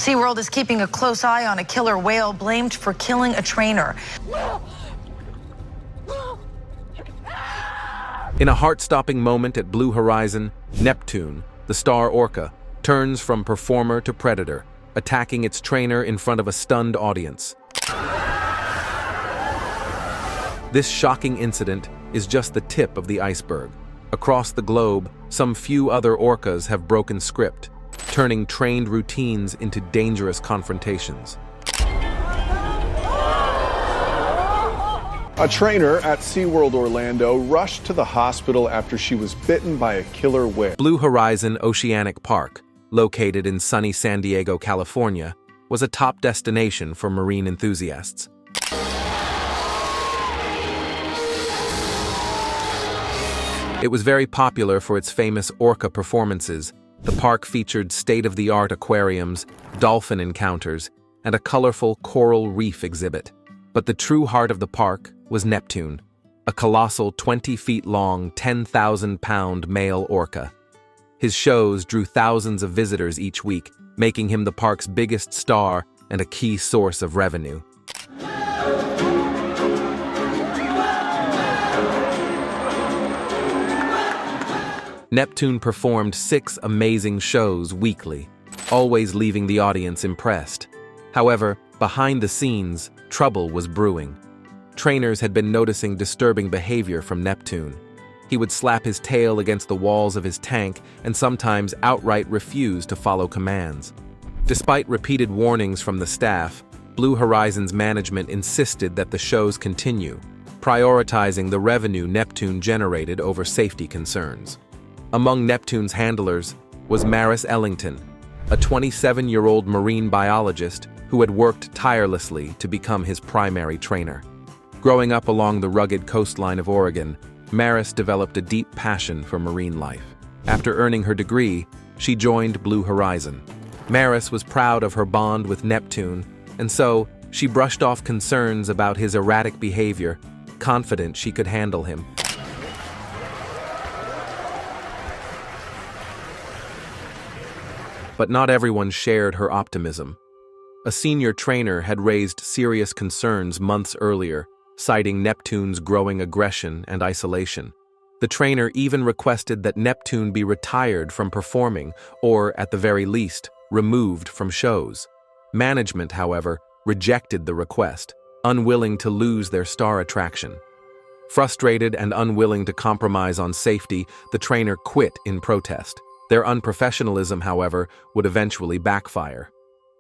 SeaWorld is keeping a close eye on a killer whale blamed for killing a trainer. In a heart-stopping moment at Blue Horizon, Neptune, the star orca, turns from performer to predator, attacking its trainer in front of a stunned audience. This shocking incident is just the tip of the iceberg. Across the globe, some few other orcas have broken script, turning trained routines into dangerous confrontations. A trainer at SeaWorld Orlando rushed to the hospital after she was bitten by a killer whale. Blue Horizon Oceanic Park, located in sunny San Diego, California, was a top destination for marine enthusiasts. It was very popular for its famous orca performances. The park featured state-of-the-art aquariums, dolphin encounters, and a colorful coral reef exhibit. But the true heart of the park was Neptune, a colossal 20 feet long, 10,000-pound male orca. His shows drew thousands of visitors each week, making him the park's biggest star and a key source of revenue. Neptune performed 6 amazing shows weekly, always leaving the audience impressed. However, behind the scenes, trouble was brewing. Trainers had been noticing disturbing behavior from Neptune. He would slap his tail against the walls of his tank and sometimes outright refuse to follow commands. Despite repeated warnings from the staff, Blue Horizon's management insisted that the shows continue, prioritizing the revenue Neptune generated over safety concerns. Among Neptune's handlers was Ellington, a 27-year-old marine biologist who had worked tirelessly to become his primary trainer. Growing up along the rugged coastline of Oregon, Maris developed a deep passion for marine life. After earning her degree, she joined Blue Horizon. Maris was proud of her bond with Neptune, and so she brushed off concerns about his erratic behavior, confident she could handle him. But not everyone shared her optimism. A senior trainer had raised serious concerns months earlier, citing Neptune's growing aggression and isolation. The trainer even requested that Neptune be retired from performing, or, at the very least, removed from shows. Management, however, rejected the request, unwilling to lose their star attraction. Frustrated and unwilling to compromise on safety, the trainer quit in protest. Their unprofessionalism, however, would eventually backfire.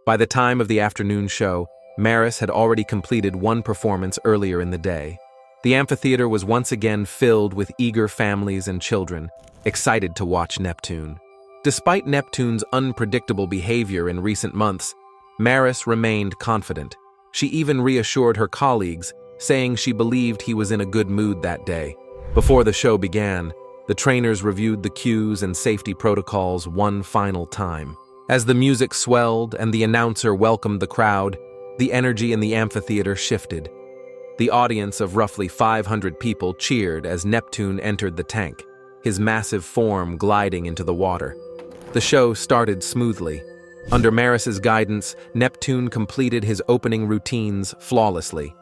By the time of the afternoon show, Maris had already completed one performance earlier in the day. The amphitheater was once again filled with eager families and children, excited to watch Neptune. Despite Neptune's unpredictable behavior in recent months, Maris remained confident. She even reassured her colleagues, saying she believed he was in a good mood that day. Before the show began, the trainers reviewed the cues and safety protocols one final time. As the music swelled and the announcer welcomed the crowd, the energy in the amphitheater shifted. The audience of roughly 500 people cheered as Neptune entered the tank, his massive form gliding into the water. The show started smoothly. Under Maris's guidance, Neptune completed his opening routines flawlessly.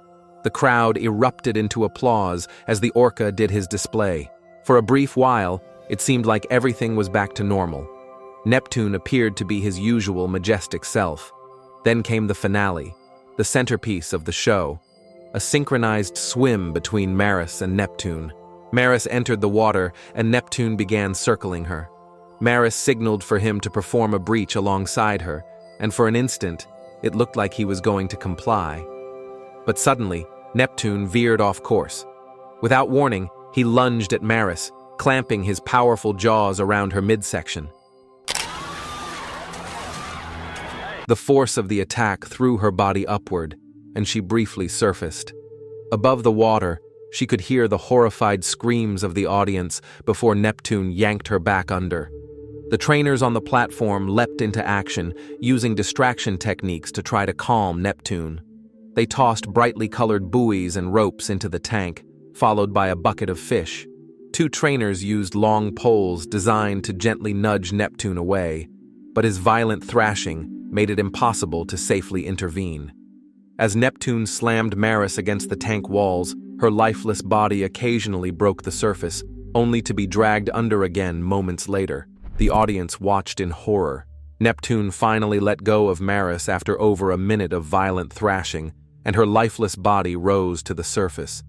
The crowd erupted into applause as the orca did his display. For a brief while, it seemed like everything was back to normal. Neptune appeared to be his usual majestic self. Then came the finale, the centerpiece of the show, a synchronized swim between Maris and Neptune. Maris entered the water and Neptune began circling her. Maris signaled for him to perform a breach alongside her, and for an instant, it looked like he was going to comply. But suddenly, Neptune veered off course. Without warning, he lunged at Maris, clamping his powerful jaws around her midsection. The force of the attack threw her body upward, and she briefly surfaced. Above the water, she could hear the horrified screams of the audience before Neptune yanked her back under. The trainers on the platform leapt into action, using distraction techniques to try to calm Neptune. They tossed brightly colored buoys and ropes into the tank, followed by a bucket of fish. 2 trainers used long poles designed to gently nudge Neptune away, but his violent thrashing made it impossible to safely intervene. As Neptune slammed Maris against the tank walls, her lifeless body occasionally broke the surface, only to be dragged under again moments later. The audience watched in horror. Neptune finally let go of Maris after over a minute of violent thrashing, and her lifeless body rose to the surface.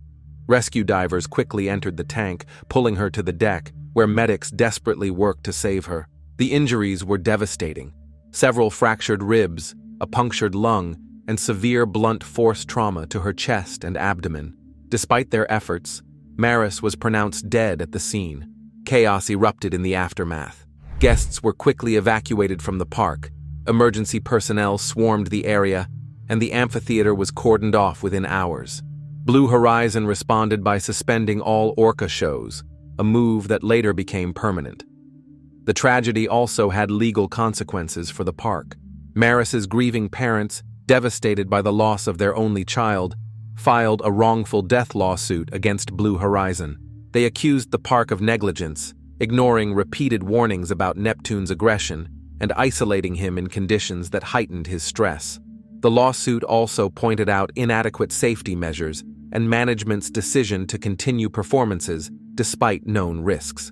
Rescue divers quickly entered the tank, pulling her to the deck, where medics desperately worked to save her. The injuries were devastating. Several fractured ribs, a punctured lung, and severe blunt force trauma to her chest and abdomen. Despite their efforts, Maris was pronounced dead at the scene. Chaos erupted in the aftermath. Guests were quickly evacuated from the park. Emergency personnel swarmed the area, and the amphitheater was cordoned off within hours. Blue Horizon responded by suspending all Orca shows, a move that later became permanent. The tragedy also had legal consequences for the park. Maris's grieving parents, devastated by the loss of their only child, filed a wrongful death lawsuit against Blue Horizon. They accused the park of negligence, ignoring repeated warnings about Neptune's aggression and isolating him in conditions that heightened his stress. The lawsuit also pointed out inadequate safety measures and management's decision to continue performances despite known risks.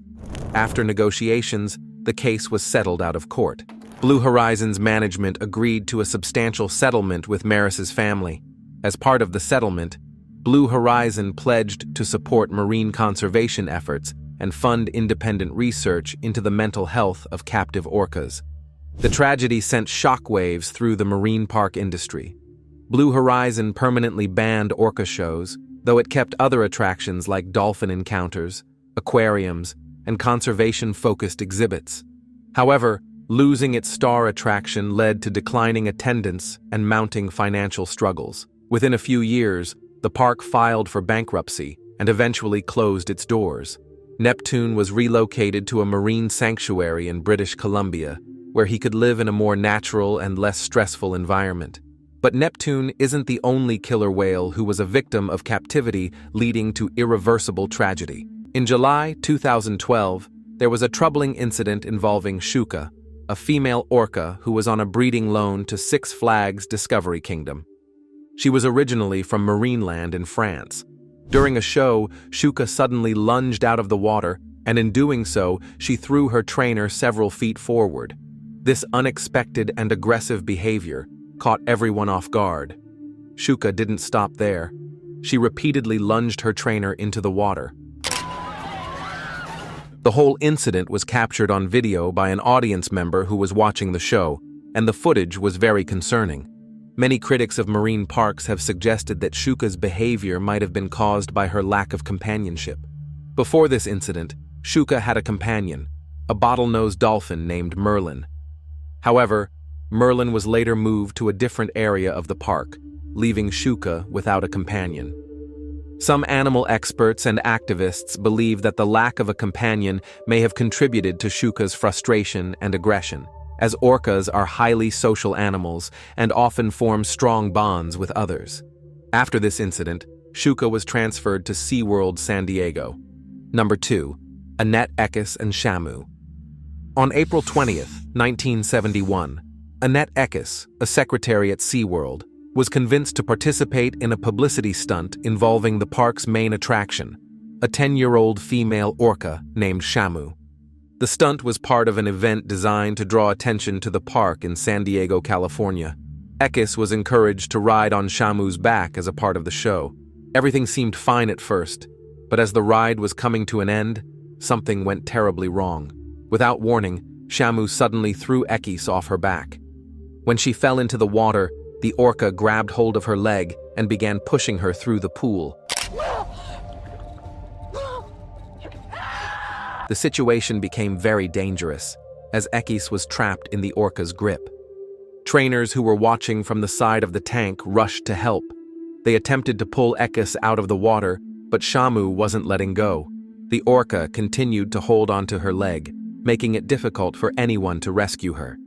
After negotiations, the case was settled out of court. Blue Horizon's management agreed to a substantial settlement with Maris's family. As part of the settlement, Blue Horizon pledged to support marine conservation efforts and fund independent research into the mental health of captive orcas. The tragedy sent shockwaves through the marine park industry. Blue Horizon permanently banned orca shows, though it kept other attractions like dolphin encounters, aquariums, and conservation-focused exhibits. However, losing its star attraction led to declining attendance and mounting financial struggles. Within a few years, the park filed for bankruptcy and eventually closed its doors. Neptune was relocated to a marine sanctuary in British Columbia, where he could live in a more natural and less stressful environment. But Neptune isn't the only killer whale who was a victim of captivity, leading to irreversible tragedy. In July 2012, there was a troubling incident involving Shuka, a female orca who was on a breeding loan to Six Flags Discovery Kingdom. She was originally from Marineland in France. During a show, Shuka suddenly lunged out of the water, and in doing so, she threw her trainer several feet forward. This unexpected and aggressive behavior caught everyone off guard. Shuka didn't stop there. She repeatedly lunged her trainer into the water. The whole incident was captured on video by an audience member who was watching the show, and the footage was very concerning. Many critics of marine parks have suggested that Shuka's behavior might have been caused by her lack of companionship. Before this incident, Shuka had a companion, a bottlenose dolphin named Merlin. However, Merlin was later moved to a different area of the park, leaving Shuka without a companion. Some animal experts and activists believe that the lack of a companion may have contributed to Shuka's frustration and aggression, as orcas are highly social animals and often form strong bonds with others. After this incident, Shuka was transferred to SeaWorld San Diego. Number 2. Annette Eckes and Shamu. On April 20th, 1971, Annette Eckes, a secretary at SeaWorld, was convinced to participate in a publicity stunt involving the park's main attraction, a 10-year-old female orca named Shamu. The stunt was part of an event designed to draw attention to the park in San Diego, California. Eckes was encouraged to ride on Shamu's back as a part of the show. Everything seemed fine at first, but as the ride was coming to an end, something went terribly wrong. Without warning, Shamu suddenly threw Eckes off her back. When she fell into the water, the orca grabbed hold of her leg and began pushing her through the pool. The situation became very dangerous, as Eckes was trapped in the orca's grip. Trainers who were watching from the side of the tank rushed to help. They attempted to pull Eckes out of the water, but Shamu wasn't letting go. The orca continued to hold onto her leg, making it difficult for anyone to rescue her.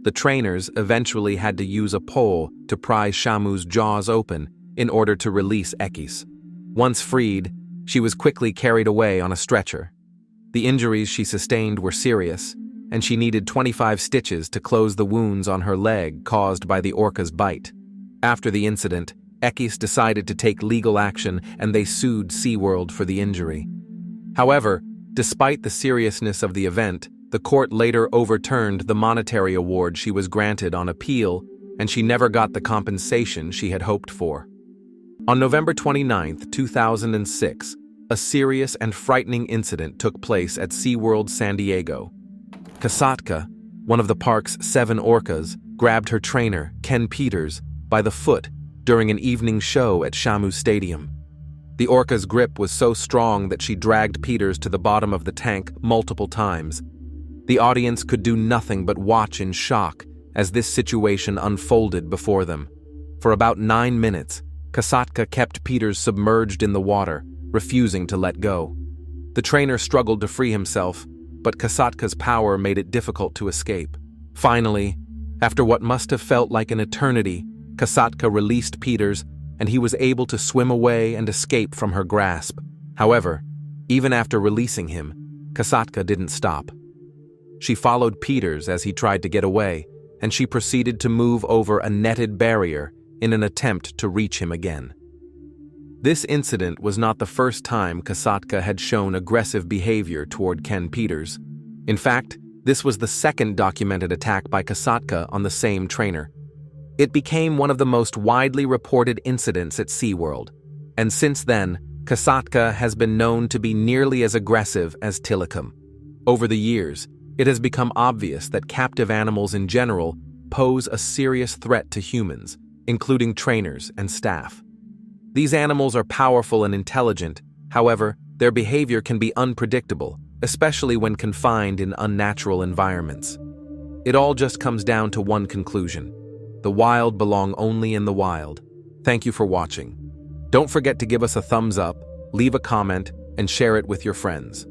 The trainers eventually had to use a pole to pry Shamu's jaws open in order to release Eckes. Once freed, she was quickly carried away on a stretcher. The injuries she sustained were serious, and she needed 25 stitches to close the wounds on her leg caused by the orca's bite. After the incident, Ellington decided to take legal action and they sued SeaWorld for the injury. However, despite the seriousness of the event, the court later overturned the monetary award she was granted on appeal, and she never got the compensation she had hoped for. On November 29, 2006, a serious and frightening incident took place at SeaWorld San Diego. Kasatka, one of the park's 7 orcas, grabbed her trainer, Ken Peters, by the foot during an evening show at Shamu Stadium. The orca's grip was so strong that she dragged Peters to the bottom of the tank multiple times. The audience could do nothing but watch in shock as this situation unfolded before them. For about 9 minutes, Kasatka kept Peters submerged in the water, refusing to let go. The trainer struggled to free himself, but Kasatka's power made it difficult to escape. Finally, after what must have felt like an eternity, Kasatka released Peters, and he was able to swim away and escape from her grasp. However, even after releasing him, Kasatka didn't stop. She followed Peters as he tried to get away, and she proceeded to move over a netted barrier in an attempt to reach him again. This incident was not the first time Kasatka had shown aggressive behavior toward Ken Peters. In fact, this was the second documented attack by Kasatka on the same trainer. It became one of the most widely reported incidents at SeaWorld, and since then, Kasatka has been known to be nearly as aggressive as Tilikum. Over the years, it has become obvious that captive animals in general pose a serious threat to humans, including trainers and staff. These animals are powerful and intelligent, however, their behavior can be unpredictable, especially when confined in unnatural environments. It all just comes down to one conclusion: the wild belong only in the wild. Thank you for watching. Don't forget to give us a thumbs up, leave a comment, and share it with your friends.